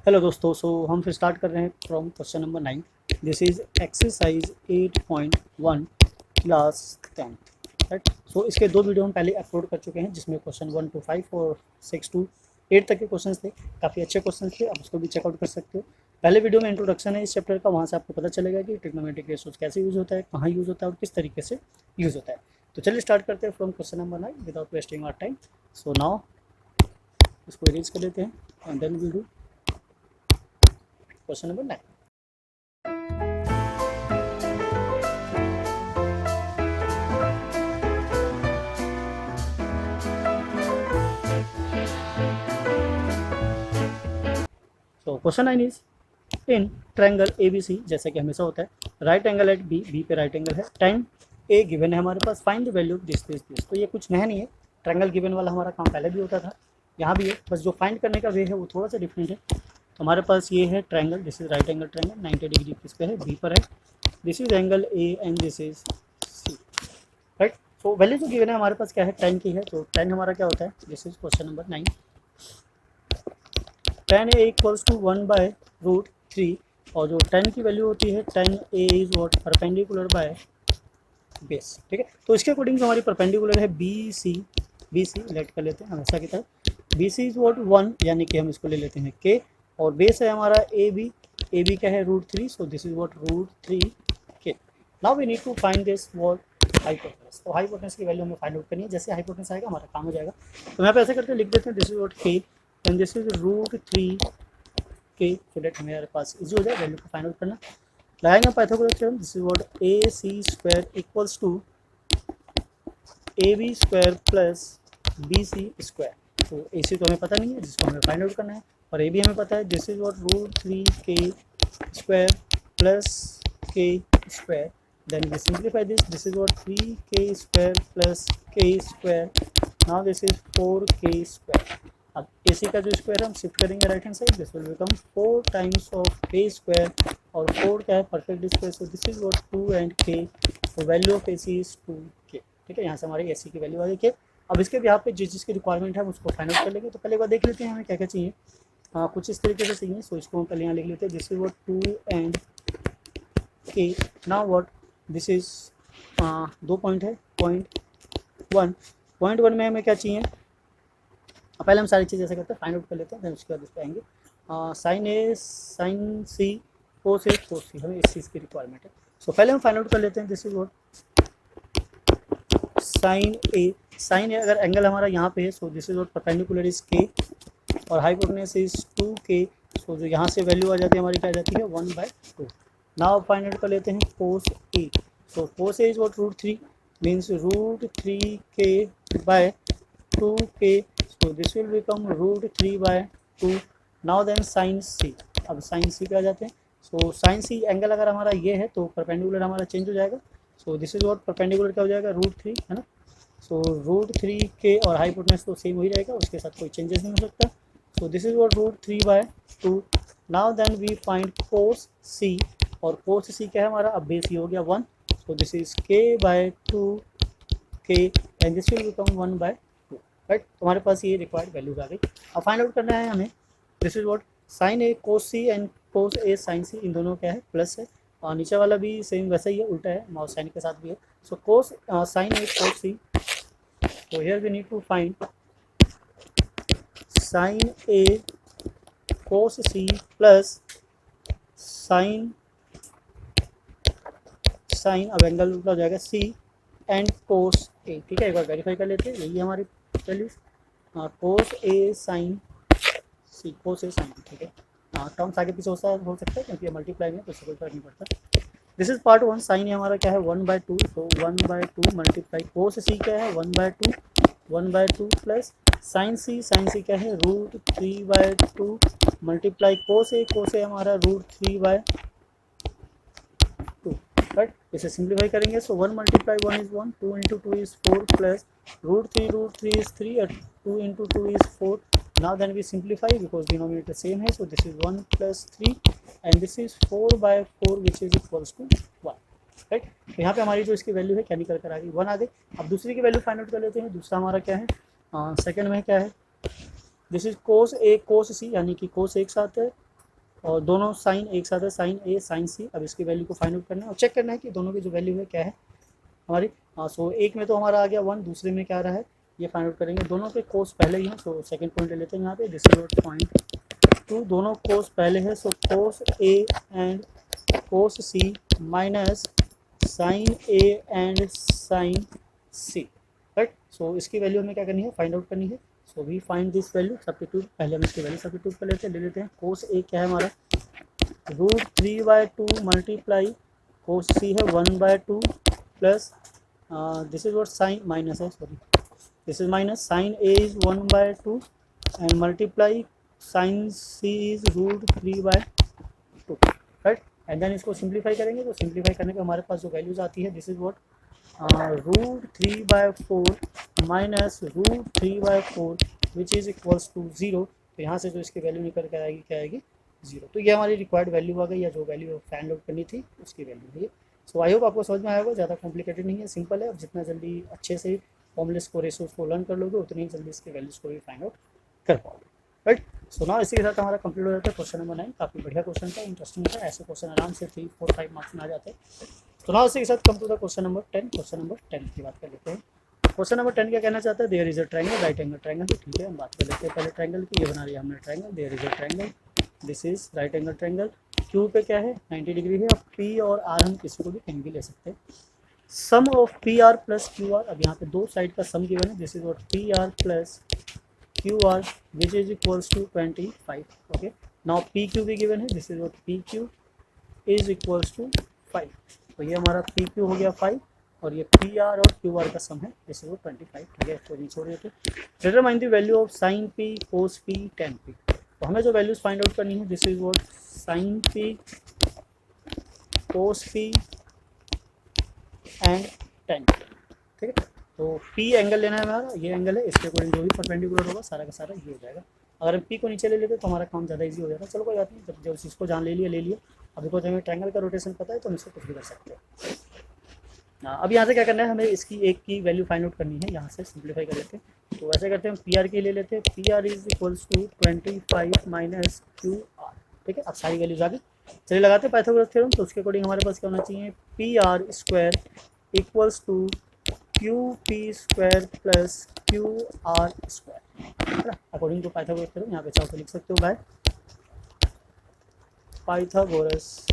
Hello दोस्तों, हम फिर स्टार्ट कर रहे हैं from question number 9। This is exercise 8.1 class 10। Right. इसके दो वीडियो हम पहले अपलोड कर चुके हैं, जिसमें क्वेश्चन 1 to 5 और 6 to 8 तक के क्वेश्चन थे। काफ़ी अच्छे क्वेश्चन थे, आप उसको भी चेकआउट कर सकते हो। पहले वीडियो में इंट्रोडक्शन है इस चैप्टर का, वहाँ से आपको पता चलेगा कि ट्रिग्नोमेट्रिक रेशियोज कैसे यूज़ होता है, कहाँ यूज़ होता है और किस तरीके से यूज़ होता है। तो चलिए स्टार्ट करते हैं from question number 9 without wasting our time. So now इसको इरेज कर लेते हैं and then will do question number 9। तो question 9 is in triangle A B C, जैसे कि हमेशा होता है, right angle at B, B पे राइट एंगल है, टाइम ए गिवन है हमारे पास, find the value of this this this. तो ये कुछ नया नहीं है, ट्रायंगल गिवन वाला हमारा काम पहले भी होता था, यहाँ भी है, बस जो फाइंड करने का वे है वो थोड़ा सा डिफरेंट है। तो हमारे पास ये है triangle, this is right angle triangle, 90 degree किस पे है, बी पर है। This is angle A and this is C. Right. तो वैल्यू जो गिवन है हमारे पास क्या है, टेन की है। तो टेन हमारा क्या होता है, this is question number 9। Tan A equals to 1/√3, और जो टेन की वैल्यू होती है, tan A is what, perpendicular by base. ठीक है। तो इसके अकॉर्डिंग जो हमारी परपेंडिकुलर है बी सी, लेट कर लेते हैं हमेशा की तरह। बी सी इज वॉट 1, यानी कि हम इसको ले लेते हैं के, और बेस है हमारा ए बी क्या है, √3। सो this is what √3 K. Now we need to find this what hypotenuse. तो हाइपोटेनस की वैल्यू हमें फाइंड आउट करनी है। जैसे हाइपोटेनस आएगा हमारा काम हो जाएगा। तो यहाँ पे ऐसे करते हैं, लिख देते हैं दिस इज वॉट के एंड दिस इज √3 के, सो डेट हमारे पास इजी हो जाए वैल्यू को फाइंड आउट करना। लगाएंगे Pythagoras theorem, this is what A C square equals to A B square plus B C square. तो ए सी तो हमें पता नहीं है, जिसको हमें फाइंड आउट करना है, और ए बी हमें पता है, this is what √3 K square plus K square. Then we simplify this is what 3 K square plus K square. Now this is 4 K square. अब ए सी का जो स्क्वायर हम शिफ्ट करेंगे right hand side, this will become 4 times of K square, और 4 क्या है, perfect square. So this is what 2 and K. तो value of A C is 2 K. ठीक है, यहाँ से हमारी ए सी की वैल्यू आ गई के। अब इसके यहाँ पे जिस जिसकी रिक्वायरमेंट है उसको फाइंड आउट कर लेंगे। तो पहले एक बार देख लेते हैं हमें क्या क्या चाहिए। कुछ इस तरीके से चाहिए। सो इसको हम पहले यहाँ लिख लेते हैं, दिस इज व्हाट 2 एंड के। नाउ व्हाट दिस इज, दो पॉइंट है, पॉइंट वन में हमें क्या चाहिए। पहले हम सारी चीज़ ऐसे करते हैं, फाइंड आउट कर लेते हैं, फिर उसके बाद इस पर आएंगे। साइन ए साइन सी कोस ए कोस सी, हमें इस चीज़ की रिक्वायरमेंट है। सो पहले हम फाइंड आउट कर लेते हैं, दिस इज व्हाट साइन ए अगर एंगल हमारा यहाँ पे है, सो this is what perpendicular is के, और हाइपोटेनस इज 2 के। सो जो यहाँ से वैल्यू आ जाती है हमारी, क्या आ जाती है 1/2। नाउ फाइंड आउट कर लेते हैं कोस ए। सो cos A is what √3 means √3 के बाय 2 के। so this will become √3/2। now then sin c, अब sin c पे आ जाते हैं। so sin c एंगल अगर हमारा ये है तो परपेंडिकुलर हमारा चेंज हो जाएगा। so this is what perpendicular क्या हो जाएगा, √3 है ना। so √3 के और हाइपोटेनस तो सेम ही रहेगा, उसके साथ कोई चेंजेस नहीं हो सकता। so this is what √3/2। now then we find cos c, और cos c क्या है हमारा, अब बेस ये हो गया 1। so this is k/2 k and this will become 1/2। Right. तो हमारे पास ये रिक्वायर्ड वैल्यूज आ गई। अब फाइंड आउट करना है हमें, this is what sine A cos C and cos A sine C, इन दोनों क्या है, प्लस है, और नीचे वाला भी सेम वैसा ही है, उल्टा है, माउस साइन के साथ भी है। So cos sign A cos C, तो here we need to find sine A cos C plus sine अब एंगल उल्टा हो जाएगा सी एंड कोस ए। ठीक है, एक बार वेरीफाई कर लेते हैं, यही हमारी values. Cos A sine C, cos A sign, ठीक है। टर्म्स आगे पीछे हो सकता है, क्योंकि ये मल्टीप्लाई में तो इससे कोई फर्क नहीं पड़ता। This is part 1। साइन हमारा क्या है 1/2, तो 1/2 मल्टीप्लाई कोस सी क्या है 1/2 प्लस साइन सी क्या है √3/2 मल्टीप्लाई कोस ए हमारा √3/2। राइट, इसे सिंप्लीफाई करेंगे। सो 1 multiply 1 is 1, 2 into 2 is 4 plus √3 is 3 और 2 into 2 is 4। now then we simplify because denominator same है। so this is 1 plus 3 and this is 4/4 which is equals to 1। Right. तो यहाँ पे हमारी जो इसकी वैल्यू है क्या निकल कर आ गई, 1 आ गई। अब दूसरी की वैल्यू फाइंड आउट कर लेते हैं। दूसरा हमारा क्या है, सेकंड में क्या है, this is cos A cos सी, यानी कि कोस एक साथ है और दोनों साइन एक साथ है, साइन ए साइन सी। अब इसकी वैल्यू को फाइंड आउट करना है और चेक करना है कि दोनों की जो वैल्यू है क्या है हमारी। सो एक में तो हमारा आ गया 1, दूसरे में क्या आ रहा है ये फाइंड आउट करेंगे। दोनों के कोस पहले ही हैं, सो सेकंड पॉइंट ले लेते हैं यहाँ पे, दिस इज पॉइंट 2। दोनों कोस पहले है, so cos A and cos C minus sine A and sine C, right. So इसकी वैल्यू हमें क्या करनी है, फाइंड आउट करनी है। So we find this value, substitute, पहले हम इसकी वैल्यू सब्स्टिट्यूट कर लेते हैं। ले लेते हैं कोस ए क्या है हमारा √3/2 मल्टीप्लाई कोस सी है 1/2 plus this is what sine minus है, sorry this is minus sine A is 1/2 and multiply sine C is √3/2, right. And then इसको सिंप्लीफाई करेंगे, तो सिंप्लीफाई करने पे हमारे पास जो वैल्यूज आती है this is what √3/4 minus √3/4 which is equals to 0। तो यहाँ से जो इसकी वैल्यू निकल कर आएगी क्या आएगी 0। तो ये हमारी रिक्वायर्ड वैल्यू आ गई, या जो वैल्यू फाइंड आउट करनी थी उसकी वैल्यू है। सो आई होप आपको समझ में आया होगा, ज़्यादा कॉम्प्लिकेटेड नहीं है, सिंपल है। अब जितना जल्दी अच्छे से फॉर्मूलेस को रेशोज को लर्न कर लोगे उतनी ही जल्दी इसके वैल्यूज़ को भी फाइंड आउट कर पाओगे, राइट। सो ना इसी के साथ हमारा कंप्लीट हो जाता है क्वेश्चन नंबर 9। काफ़ी बढ़िया क्वेश्चन था, इंटरेस्टिंग था। ऐसे क्वेश्चन आराम से 3, 4, 5 मार्क्स में आ जाते हैं। तो ना इसी के साथ come to the question number 10। Question number 10 की बात कर लेते हैं। क्वेश्चन नंबर 10 क्या कहना चाहते हैं, there is a triangle, right angle triangle. तो ठीक है, हम बात कर लेते हैं पहले ट्रायंगल की। ये बना लिया हमने triangle, there is a triangle, this is right angle triangle. Q पे क्या है 90 डिग्री है। अब पी और आर हम किसी को भी कहीं भी ले सकते हैं। Sum of P R plus Q R, अब यहाँ पे दो साइड का सम गिवन है, this is what P R plus Q R which is equals to 25। Okay, now P Q भी गिवन है, this is what P Q is equals to 5। तो ये हमारा पी क्यू हो गया 5 और ये पी आर और क्यू आर का सम है, दिस इज व्हाट 25। ठीक है, इसको छोड़ देते। Determine the value of sine P, cos P, tan P. तो हमें जो वैल्यूज फाइंड आउट करनी है this is what sine P, cos P and tan P. ठीक है, तो पी एंगल लेना है हमारा, ये एंगल है, इसके अकॉर्डिंग जो भी परपेंडिकुलर होगा सारा का सारा ये हो जाएगा। अगर हम पी को नीचे ले लेते तो हमारा काम ज़्यादा इजी हो जाता। चलो कोई बात नहीं, जब उस चीज़ को जान ले लिया। अभी को हमें ट्रायंगल का रोटेशन पता है तो हम इसको कुछ भी कर सकते हैं। अब यहाँ से क्या करना है, हमें इसकी एक की वैल्यू फाइंड आउट करनी है। यहाँ से सिंप्लीफाई कर लेते हैं, तो ऐसे करते हैं, हम पी आर की ले लेते हैं। P R is equals to 25 minus Q R. ठीक है, अब सारी वैल्यूज आ गई। चलिए लगाते हैं पाइथागोरस थ्योरम। तो उसके अकॉर्डिंग हमारे पास क्या होना चाहिए, P R square equals to Q P square plus Q R square, according to Pythagoras theorem. यहाँ पे चाहो तो लिख सकते हो बाय पाइथागोरस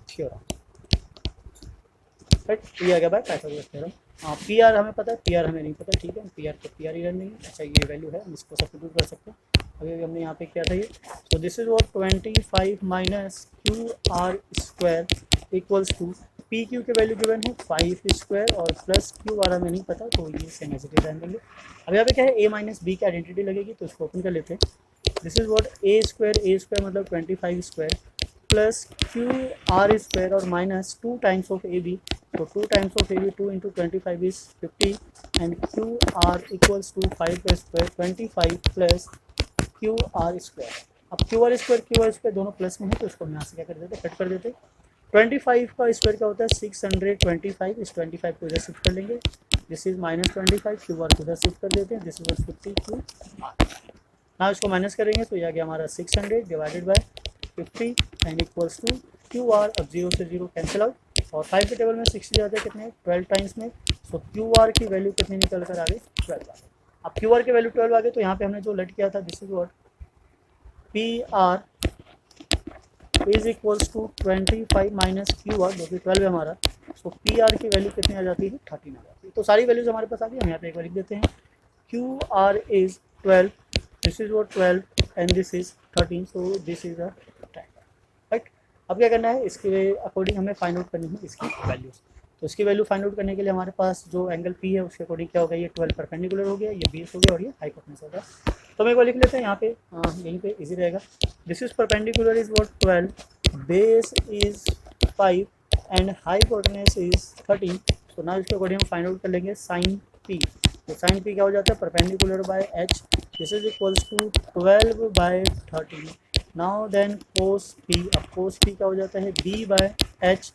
थ्योरम, राइट। ये आ गया बाय पाइथागोरस थ्योरम। हाँ, पी आर हमें पता है, पी आर हमें नहीं पता। ठीक है, पी आर को पी आर ही रहने देंगे। अच्छा, ये वैल्यू है, हम इसको सब्स्टिट्यूट कर सकते हैं। अभी हमने यहाँ पे किया था ये। So this is what 25 minus Q R square equals to P Q के वैल्यू गिवन है 5 स्क्वायर और प्लस क्यू आर हमें नहीं पता, तो ये सेम एज इट इज रहने देंगे। अब यहाँ पे क्या है, ए माइनस बी की आइडेंटिटी लगेगी, तो इसको ओपन कर लेते हैं। This is what A square मतलब 25 square plus Q R square और minus 2 times of A B. तो 2 times of A B 2 into 25 is 50 and Q R equals to 5 का square 25 plus Q R square. अब Q R square दोनों plus में है, तो इसको हम यहाँ से क्या कर देते, कट कर देते। 25 का स्क्वायर क्या होता है 625, इस 25 को इधर शिफ्ट कर लेंगे, this is minus 25, Q R को इधर शिफ्ट कर देते हैं, दिस इज 50 क्यू आर। ना इसको माइनस करेंगे तो यह आ गया हमारा 600 divided by 50 and equals to Q R. अब 0 से 0 कैंसिल आउट और 5 के टेबल में 60 जाते हैं कितने 12 टाइम्स में। सो क्यू आर की वैल्यू कितनी निकल कर आ गई 12 आ गई। अब क्यू आर की वैल्यू 12 आ गई, तो यहाँ पे हमने जो लेट किया था this is what P R is equals to 25 minus Q R, जो कि 12 है हमारा। सो पी आर की वैल्यू कितनी आ जाती है 13 आ जाती है। तो सारी वैल्यूज हमारे पास आ गई, हम यहाँ पे एक बार लिख देते हैं। Q R is 12, this is what 12 and this is 13, so this is a triangle, right. अब क्या करना है, इसके अकॉर्डिंग हमें फाइंड आउट करनी है इसकी वैल्यूज। तो इसकी वैल्यू फाइंड आउट करने के लिए हमारे पास जो एंगल पी है उसके अकॉर्डिंग क्या हो गया, ये 12 परपेंडिकुलर हो गया, ये बेस हो गया और ये हाइपोटेनस हो गया। तो हम एक बार लिख लेते हैं यहाँ पे, यहीं पे इजी रहेगा। This is perpendicular is what 12, base is 5 and hypotenuse is 13। तो ना इसके अकॉर्डिंग हम फाइंड आउट कर लेंगे साइन पी। तो साइन पी क्या हो जाता है perpendicular by H, this is equals to 12 by 13। Now then cos P, अब कोस पी क्या हो जाता है बी बाय एच।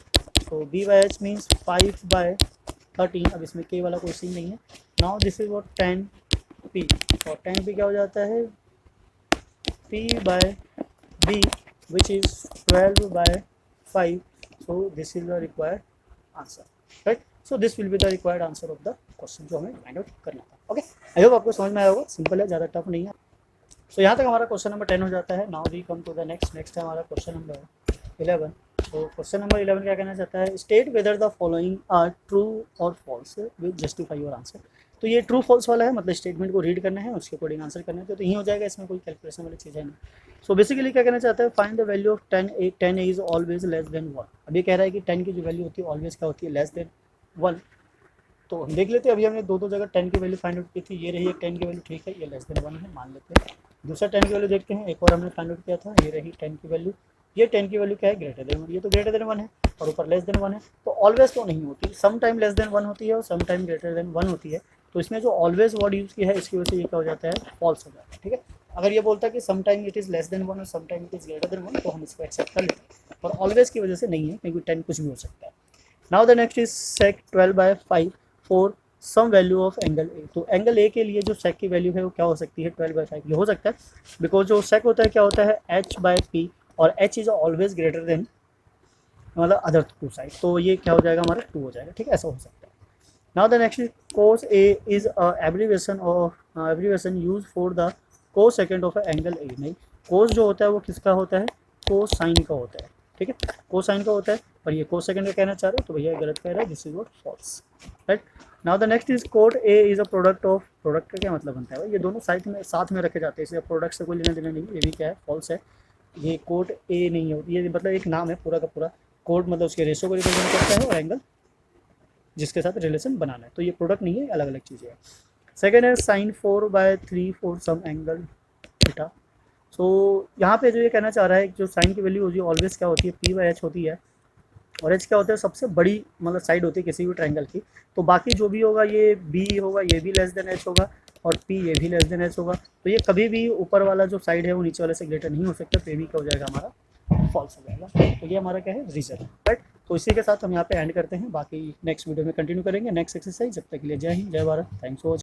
तो B by H means 5 by 13। अब इसमें के वाला कोई सीन नहीं है। Now this is what 10 P, और 10 पी क्या हो जाता है P by b which is 12 by 5, so this is the required answer, right? So this will be the required answer of the question जो हमें फाइंड आउट करना था। Okay, I hope आपको समझ में आया होगा, सिंपल है, ज़्यादा टफ नहीं है। सो यहाँ तक हमारा क्वेश्चन नंबर 10 हो जाता है। Now we come to the next है हमारा क्वेश्चन नंबर 11। तो क्वेश्चन नंबर 11 क्या कहना चाहता है, state whether the following are true और false with justify your answer. तो ये ट्रू फॉल्स वाला है, मतलब स्टेटमेंट को रीड करना है, उसके अकॉर्डिंग आंसर करना है, तो यही हो जाएगा, इसमें कोई कैलकुलेशन वाली चीज़ है नहीं। सो बेसिकली क्या कहना चाहता है, find the value of 10 is always less than 1। अब ये कह रहा है कि 10 की जो वैल्यू होती है ऑलवेज क्या होती है, लेस देन 1। तो हम देख लेते हैं, अभी हमने दो जगह 10 की वैल्यू फाइंड आउट की थी, ये रही एक 10 की वैल्यू, ठीक है, ये लेस देन 1 है, मान लेते हैं। दूसरा 10 की वैल्यू देखते हैं, एक और हमने फाइंड आउट किया था, ये रही 10 की वैल्यू, ये 10 की वैल्यू क्या है, ग्रेटर देन 1, ये तो ग्रेटर देन 1 है और ऊपर लेस देन 1 है। तो ऑलवेज तो नहीं होती, सम टाइम लेस देन 1 होती है और सम टाइम ग्रेटर देन 1 होती है। तो इसमें जो ऑलवेज वर्ड यूज़ किया है, इसकी वजह से ये क्या हो जाता है, फॉल्स हो जाता है, ठीक है। अगर ये बोलता है कि some time it is less than 1 और some time it is greater than 1, तो हम इसको एक्सेप्ट कर लेते हैं, और ऑलवेज की वजह से नहीं है, क्योंकि 10 कुछ भी हो सकता है। Now the next is sec 12 by 5 for some value of angle A. तो एंगल ए के लिए जो सेक की वैल्यू है वो क्या हो सकती है, 12 by 5। ये हो सकता है बिकॉज जो सेक होता है क्या होता है, h by p, और h is always greater than मतलब अदर टू साइड, तो ये क्या हो जाएगा हमारा 2 हो जाएगा, ठीक है, ऐसा हो सकता है। Now the next is cos a is abbreviation use for the cos second of angle ए। नहीं, cos जो होता है वो किसका होता है, cos साइन का होता है, ठीक है, cos साइन का होता है, और ये cos सेकेंड का कहना चाह रहे हो, तो भैया गलत कह रहा है, this is what false, right. Now the next is cot a is a product of, product का क्या मतलब बनता है, ये दोनों साथ में रखे जाते हैं, इसलिए प्रोडक्ट से कोई लेना देना नहीं, ये भी क्या है, फॉल्स है। ये cot a नहीं होती, ये मतलब एक नाम है पूरा का पूरा, cot मतलब उसके रेशो को रिप्रेजेंट करता है और एंगल जिसके साथ रिलेशन बनाना है, तो ये प्रोडक्ट नहीं है, अलग अलग चीज़ें हैं। सेकेंड है sin 4 by 3 for some angle theta. So यहाँ पे जो ये कहना चाह रहा है, जो साइन की वैल्यू होती है ऑलवेज क्या होती है, p by h होती है, और h क्या होता है, सबसे बड़ी मतलब साइड होती है किसी भी ट्रायंगल की। तो बाकी जो भी होगा, ये b होगा, ये भी लेस देन h होगा, और p ये भी लेस देन h होगा, तो ये कभी भी ऊपर वाला जो साइड है वो नीचे वाले से ग्रेटर नहीं हो सकता, तो ये भी क्या हो जाएगा हमारा फॉल्स हो जाएगा। तो ये हमारा क्या है, रीजन, राइट। तो इसी के साथ हम यहाँ पे एंड करते हैं, बाकी नेक्स्ट वीडियो में कंटिन्यू करेंगे नेक्स्ट एक्सरसाइज। जब तक के लिए जय हिंद, जय भारत, थैंक्स फॉर वॉचिंग।